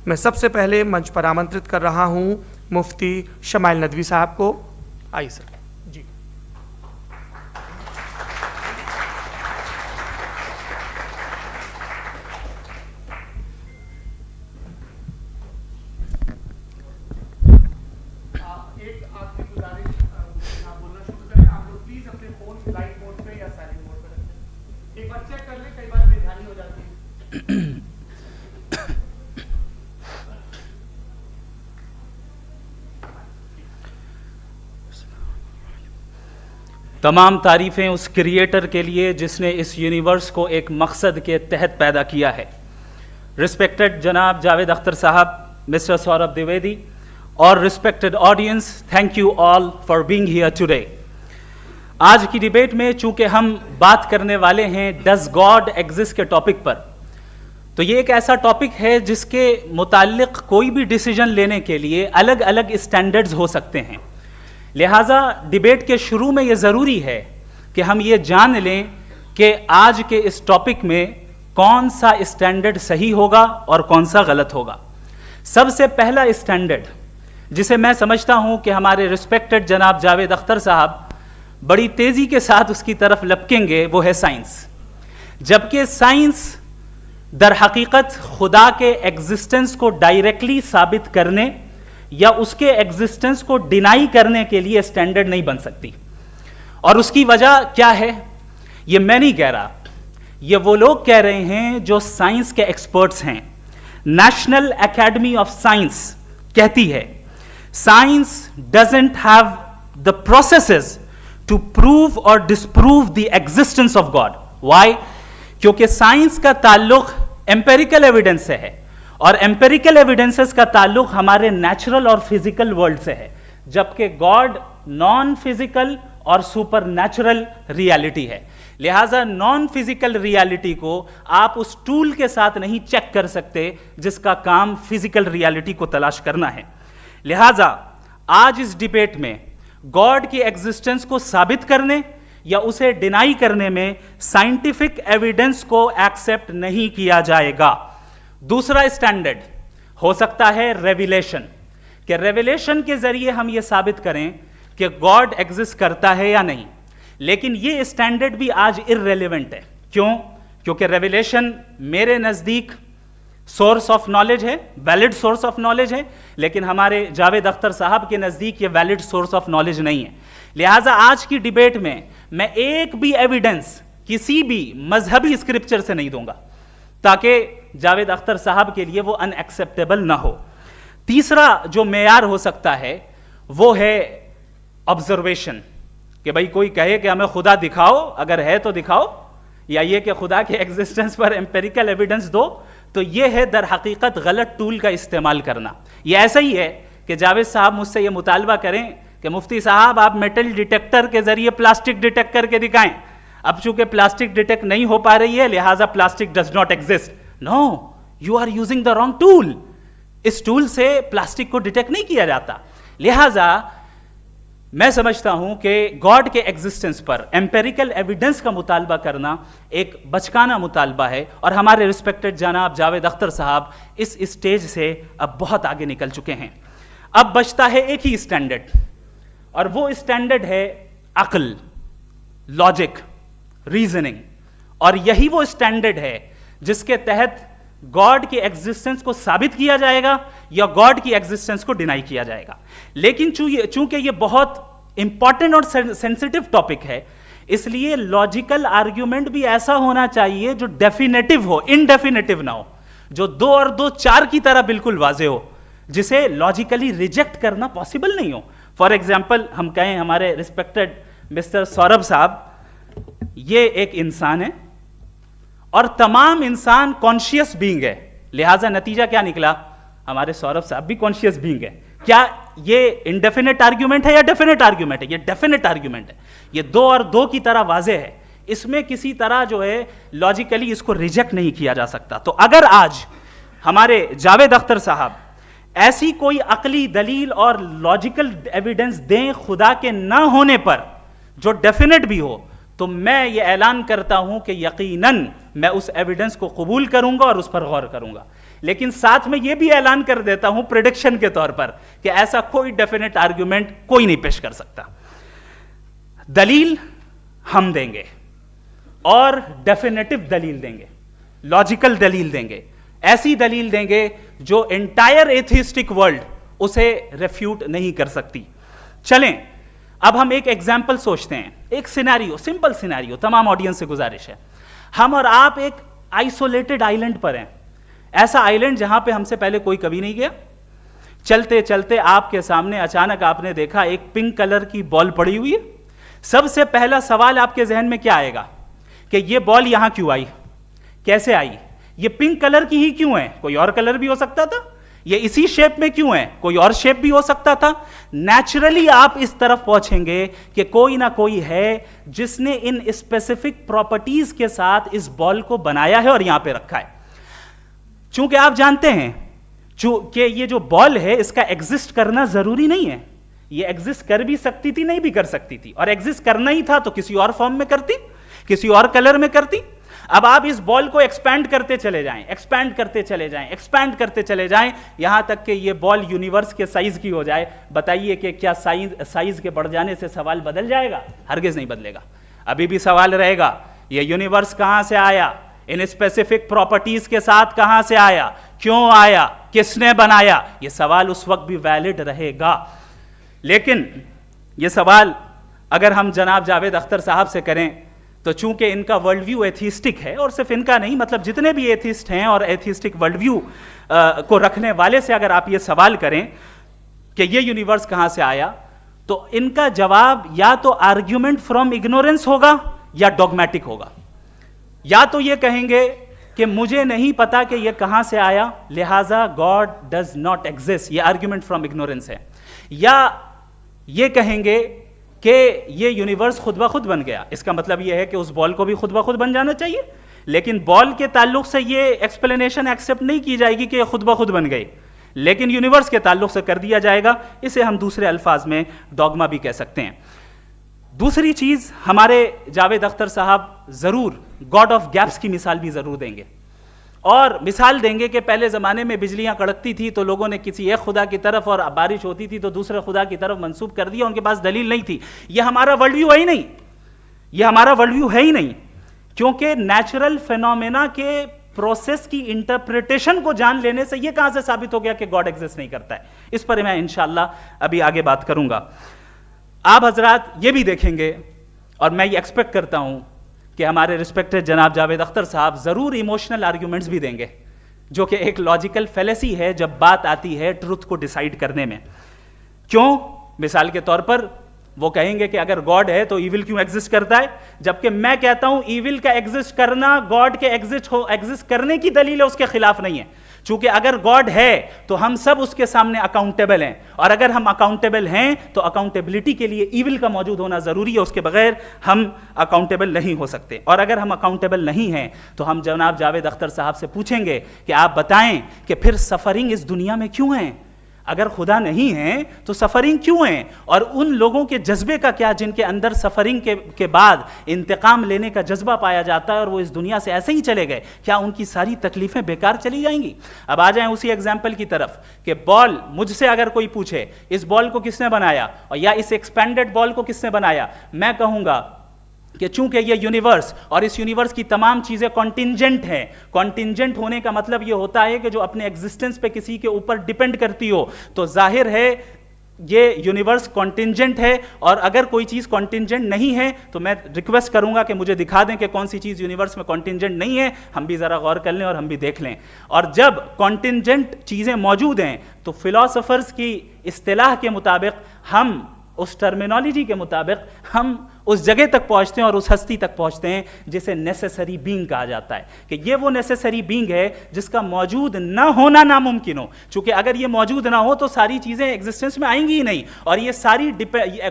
میں سب سے پہلے منچ پر آمنترت کر رہا ہوں مفتی شمائل ندوی صاحب کو. آئیے سر. جی ایک آخری گزارش, آپ بولنا شروع کریں. آپ لوگ پلیز اپنے فون فلائٹ موڈ پہ یا سائلنٹ موڈ پہ رکھیں. ایک بار چیک کر لیں, کئی بار بے دھیانی ہو جاتی ہے. تمام تعریفیں اس کریٹر کے لیے جس نے اس یونیورس کو ایک مقصد کے تحت پیدا کیا ہے. رسپیکٹڈ جناب جاوید اختر صاحب, مسٹر سوربھ دیویدی اور respected audience, thank you all for being here today. آج کی ڈیبیٹ میں چونکہ ہم بات کرنے والے ہیں ڈز گاڈ ایگزسٹ کے ٹاپک پر, تو یہ ایک ایسا ٹاپک ہے جس کے متعلق کوئی بھی ڈیسیجن لینے کے لیے الگ الگ اسٹینڈرڈز ہو سکتے ہیں. لہٰذا ڈیبیٹ کے شروع میں یہ ضروری ہے کہ ہم یہ جان لیں کہ آج کے اس ٹاپک میں کون سا اسٹینڈرڈ صحیح ہوگا اور کون سا غلط ہوگا. سب سے پہلا اسٹینڈرڈ جسے میں سمجھتا ہوں کہ ہمارے رسپیکٹڈ جناب جاوید اختر صاحب بڑی تیزی کے ساتھ اس کی طرف لپکیں گے, وہ ہے سائنس. جبکہ سائنس در حقیقت خدا کے ایگزسٹنس کو ڈائریکٹلی ثابت کرنے یا اس کے ایگزسٹنس کو ڈینائی کرنے کے لیے اسٹینڈرڈ نہیں بن سکتی. اور اس کی وجہ کیا ہے یہ میں نہیں کہہ رہا, یہ وہ لوگ کہہ رہے ہیں جو سائنس کے ایکسپرٹس ہیں. نیشنل اکیڈمی آف سائنس کہتی ہے science doesn't have the processes to prove اور disprove the existence of God. Why? کیونکہ سائنس کا تعلق ایمپیریکل ایویڈنس سے ہے, اور ایمپیریکل ایویڈنسز کا تعلق ہمارے نیچرل اور فزیکل ورلڈ سے ہے, جبکہ گاڈ نان فزیکل اور سپر نیچرل ریالٹی ہے. لہٰذا نان فزیکل ریالٹی کو آپ اس ٹول کے ساتھ نہیں چیک کر سکتے جس کا کام فزیکل ریالٹی کو تلاش کرنا ہے. لہٰذا آج اس ڈیبیٹ میں گاڈ کی ایگزسٹنس کو ثابت کرنے یا اسے ڈینائی کرنے میں سائنٹیفک ایویڈنس کو ایکسیپٹ نہیں کیا جائے گا. دوسرا اسٹینڈرڈ ہو سکتا ہے ریویلیشن, کہ ریویلیشن کے ذریعے ہم یہ ثابت کریں کہ گاڈ ایگزسٹ کرتا ہے یا نہیں. لیکن یہ اسٹینڈرڈ بھی آج ارریلیونٹ ہے. کیوں؟ کیونکہ ریویلیشن میرے نزدیک سورس آف نالج ہے, ویلڈ سورس آف نالج ہے, لیکن ہمارے جاوید اختر صاحب کے نزدیک یہ ویلڈ سورس آف نالج نہیں ہے. لہٰذا آج کی ڈیبیٹ میں میں ایک بھی ایویڈنس کسی بھی مذہبی اسکرپچر سے نہیں دوں گا تاکہ جاوید اختر صاحب کے لیے وہ ان ایکسیپٹیبل نہ ہو. تیسرا جو معیار ہو سکتا ہے وہ ہے آبزرویشن, کہ بھائی کوئی کہے کہ ہمیں خدا دکھاؤ, اگر ہے تو دکھاؤ, یا یہ کہ خدا کے ایگزسٹنس پر ایمپیریکل ایویڈنس دو. تو یہ ہے در حقیقت غلط ٹول کا استعمال کرنا. یہ ایسا ہی ہے کہ جاوید صاحب مجھ سے یہ مطالبہ کریں کہ مفتی صاحب آپ میٹل ڈیٹیکٹر کے ذریعے پلاسٹک ڈیٹیکٹ کر کے دکھائیں. اب چونکہ پلاسٹک ڈیٹیکٹ نہیں ہو پا رہی ہے لہٰذا plastic does not exist. No, you are using the wrong tool. اس ٹول سے پلاسٹک کو ڈیٹیکٹ نہیں کیا جاتا. لہٰذا میں سمجھتا ہوں کہ گاڈ کے ایگزسٹنس پر ایمپیریکل ایویڈنس کا مطالبہ کرنا ایک بچکانہ مطالبہ ہے, اور ہمارے رسپیکٹڈ جناب جاوید اختر صاحب اس اسٹیج سے اب بہت آگے نکل چکے ہیں. اب بچتا ہے ایک ہی اسٹینڈرڈ, اور وہ اسٹینڈرڈ ہے عقل, لاجک, ریزننگ. اور یہی وہ اسٹینڈرڈ ہے جس کے تحت گاڈ کی ایگزسٹنس کو ثابت کیا جائے گا یا گاڈ کی ایگزسٹنس کو ڈینائی کیا جائے گا. لیکن چونکہ یہ بہت امپورٹنٹ اور سینسٹیو ٹاپک ہے, اس لیے لاجیکل آرگیومنٹ بھی ایسا ہونا چاہیے جو ڈیفینیٹو ہو, انڈیفینیٹو نہ ہو, جو 2 اور 2 4 کی طرح بالکل واضح ہو, جسے لاجیکلی ریجیکٹ کرنا پاسبل نہیں ہو. فار ایگزامپل ہم کہیں ہمارے رسپیکٹڈ مسٹر سوربھ صاحب یہ ایک انسان ہے اور تمام انسان کانشیس بینگ ہے, لہٰذا نتیجہ کیا نکلا, ہمارے سوربھ صاحب بھی کانشیس بینگ ہے. کیا یہ انڈیفینٹ آرگیومنٹ ہے یا ڈیفینٹ آرگیومنٹ ہے؟ یہ ڈیفینٹ آرگیومنٹ ہے. یہ 2 اور 2 کی طرح واضح ہے, اس میں کسی طرح جو ہے لاجیکلی اس کو ریجیکٹ نہیں کیا جا سکتا. تو اگر آج ہمارے جاوید اختر صاحب ایسی کوئی عقلی دلیل اور لاجیکل ایویڈنس دیں خدا کے نہ ہونے پر جو ڈیفینٹ بھی ہو, تو میں یہ اعلان کرتا ہوں کہ یقیناً میں اس ایویڈنس کو قبول کروں گا اور اس پر غور کروں گا. لیکن ساتھ میں یہ بھی اعلان کر دیتا ہوں پریڈکشن کے طور پر کہ ایسا کوئی ڈیفینیٹ آرگیومنٹ کوئی نہیں پیش کر سکتا. دلیل ہم دیں گے اور ڈیفینیٹو دلیل دیں گے, لاجیکل دلیل دیں گے, ایسی دلیل دیں گے جو انٹائر ایتھیسٹک ورلڈ اسے ریفیوٹ نہیں کر سکتی. چلیں اب ہم ایک ایگزامپل سوچتے ہیں, ایک سینیریو, سمپل سینیریو, تمام آڈینس سے گزارش ہے, ہم اور آپ ایک آئسولیٹڈ آئیلینڈ پر ہیں, ایسا آئیلینڈ جہاں پہ ہم سے پہلے کوئی کبھی نہیں گیا. چلتے چلتے آپ کے سامنے اچانک آپ نے دیکھا ایک پنک کلر کی بال پڑی ہوئی ہے. سب سے پہلا سوال آپ کے ذہن میں کیا آئے گا کہ یہ بال یہاں کیوں آئی, کیسے آئی, یہ پنک کلر کی ہی کیوں ہے, کوئی اور کلر بھی ہو سکتا تھا, یہ اسی شیپ میں کیوں ہے, کوئی اور شیپ بھی ہو سکتا تھا. نیچرلی آپ اس طرف پہنچیں گے کہ کوئی نہ کوئی ہے جس نے ان اسپیسیفک پراپرٹیز کے ساتھ اس بال کو بنایا ہے اور یہاں پہ رکھا ہے. چونکہ آپ جانتے ہیں کہ یہ جو بال ہے اس کا ایگزسٹ کرنا ضروری نہیں ہے, یہ ایگزسٹ کر بھی سکتی تھی, نہیں بھی کر سکتی تھی, اور ایگزسٹ کرنا ہی تھا تو کسی اور فارم میں کرتی, کسی اور کلر میں کرتی. اب آپ اس بال کو ایکسپینڈ کرتے چلے جائیں, ایکسپینڈ کرتے چلے جائیں, ایکسپینڈ کرتے چلے جائیں, یہاں تک کہ یہ بال یونیورس کے سائز کی ہو جائے. بتائیے کہ کیا سائز کے بڑھ جانے سے سوال بدل جائے گا؟ ہرگز نہیں بدلے گا. ابھی بھی سوال رہے گا یہ یونیورس کہاں سے آیا, ان اسپیسیفک پراپرٹیز کے ساتھ کہاں سے آیا, کیوں آیا, کس نے بنایا, یہ سوال اس وقت بھی ویلڈ رہے گا. لیکن یہ سوال اگر ہم جناب جاوید اختر صاحب سے کریں تو چونکہ ان کا ورلڈ ویو ایتھیسٹک ہے, اور صرف ان کا نہیں, مطلب جتنے بھی ایتھیسٹ ہیں اور ایتھیسٹک ورلڈ ویو کو رکھنے والے سے اگر آپ یہ سوال کریں کہ یہ یونیورس کہاں سے آیا, تو ان کا جواب یا تو آرگیومنٹ فرام اگنورینس ہوگا یا ڈوگمیٹک ہوگا. یا تو یہ کہیں گے کہ مجھے نہیں پتا کہ یہ کہاں سے آیا, لہٰذا گاڈ ڈز ناٹ ایگزسٹ, یہ آرگیومنٹ فرام اگنورینس ہے. یا یہ کہیں گے کہ یہ یونیورس خود بخود بن گیا, اس کا مطلب یہ ہے کہ اس بال کو بھی خود بخود بن جانا چاہیے, لیکن بال کے تعلق سے یہ ایکسپلینیشن ایکسیپٹ نہیں کی جائے گی کہ یہ خود بخود بن گئی, لیکن یونیورس کے تعلق سے کر دیا جائے گا. اسے ہم دوسرے الفاظ میں ڈوگما بھی کہہ سکتے ہیں. دوسری چیز, ہمارے جاوید اختر صاحب ضرور گاڈ آف گیپس کی مثال بھی ضرور دیں گے, اور مثال دیں گے کہ پہلے زمانے میں بجلیاں کڑکتی تھی تو لوگوں نے کسی ایک خدا کی طرف, اور بارش ہوتی تھی تو دوسرے خدا کی طرف منسوب کر دیا, ان کے پاس دلیل نہیں تھی. یہ ہمارا ورلڈ ویو ہے ہی نہیں, یہ ہمارا ورلڈ ویو ہے ہی نہیں, کیونکہ نیچرل فینومینا کے پروسیس کی انٹرپریٹیشن کو جان لینے سے یہ کہاں سے ثابت ہو گیا کہ گاڈ ایگزسٹ نہیں کرتا ہے. اس پر میں انشاءاللہ ابھی آگے بات کروں گا. آپ حضرات یہ بھی دیکھیں گے, اور میں یہ ایکسپیکٹ کرتا ہوں کہ ہمارے رسپیکٹڈ جناب جاوید اختر صاحب ضرور ایموشنل آرگیومنٹس بھی دیں گے, جو کہ ایک لاجیکل فیلیسی ہے جب بات آتی ہے ٹروتھ کو ڈیسائیڈ کرنے میں. کیوں؟ مثال کے طور پر وہ کہیں گے کہ اگر گاڈ ہے تو ایول کیوں ایگزسٹ کرتا ہے, جبکہ میں کہتا ہوں ایول کا ایگزسٹ کرنا گاڈ کے ایگزسٹ کرنے کی دلیل ہے, اس کے خلاف نہیں ہے. چونکہ اگر گاڈ ہے تو ہم سب اس کے سامنے اکاؤنٹیبل ہیں, اور اگر ہم اکاؤنٹیبل ہیں تو اکاؤنٹیبلٹی کے لیے ایول کا موجود ہونا ضروری ہے, اس کے بغیر ہم اکاؤنٹیبل نہیں ہو سکتے. اور اگر ہم اکاؤنٹیبل نہیں ہیں تو ہم جناب جاوید اختر صاحب سے پوچھیں گے کہ آپ بتائیں کہ پھر سفرنگ اس دنیا میں کیوں ہیں؟ اگر خدا نہیں ہے تو سفرنگ کیوں ہیں؟ اور ان لوگوں کے جذبے کا کیا جن کے اندر سفرنگ کے بعد انتقام لینے کا جذبہ پایا جاتا ہے اور وہ اس دنیا سے ایسے ہی چلے گئے, کیا ان کی ساری تکلیفیں بیکار چلی جائیں گی؟ اب آ جائیں اسی ایگزامپل کی طرف کہ بال, مجھ سے اگر کوئی پوچھے اس بال کو کس نے بنایا اور یا اس ایکسپینڈڈ بال کو کس نے بنایا, میں کہوں گا کہ چونکہ یہ یونیورس اور اس یونیورس کی تمام چیزیں کانٹینجنٹ ہیں. کانٹینجنٹ ہونے کا مطلب یہ ہوتا ہے کہ جو اپنے ایگزسٹنس پہ کسی کے اوپر ڈیپینڈ کرتی ہو, تو ظاہر ہے یہ یونیورس کانٹینجنٹ ہے. اور اگر کوئی چیز کانٹینجنٹ نہیں ہے تو میں ریکویسٹ کروں گا کہ مجھے دکھا دیں کہ کون سی چیز یونیورس میں کانٹینجنٹ نہیں ہے, ہم بھی ذرا غور کر لیں اور ہم بھی دیکھ لیں. اور جب کانٹینجنٹ چیزیں موجود ہیں تو فلاسفرز کی اصطلاح کے مطابق, ہم اس ٹرمینالوجی کے مطابق ہم اس جگہ تک پہنچتے ہیں اور اس ہستی تک پہنچتے ہیں جسے نیسیسری بینگ کہا جاتا ہے, کہ یہ وہ نیسیسری بینگ ہے جس کا موجود نہ ہونا ناممکن ہو. چونکہ اگر یہ موجود نہ ہو تو ساری چیزیں ایگزسٹنس میں آئیں گی ہی نہیں, اور یہ ساری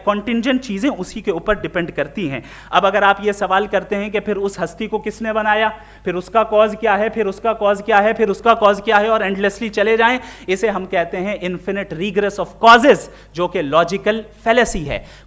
کانٹینجنٹ چیزیں اسی کے اوپر ڈیپینڈ کرتی ہیں. اب اگر آپ یہ سوال کرتے ہیں کہ پھر اس ہستی کو کس نے بنایا, پھر اس کا کاز کیا ہے, پھر اس کا کاز کیا ہے, پھر اس کا کاز کیا ہے, اور اینڈلیسلی چلے جائیں, اسے ہم کہتے ہیں انفینٹ ریگریس آف کازز, جو کہ لاجیکل فیلیسی ہے.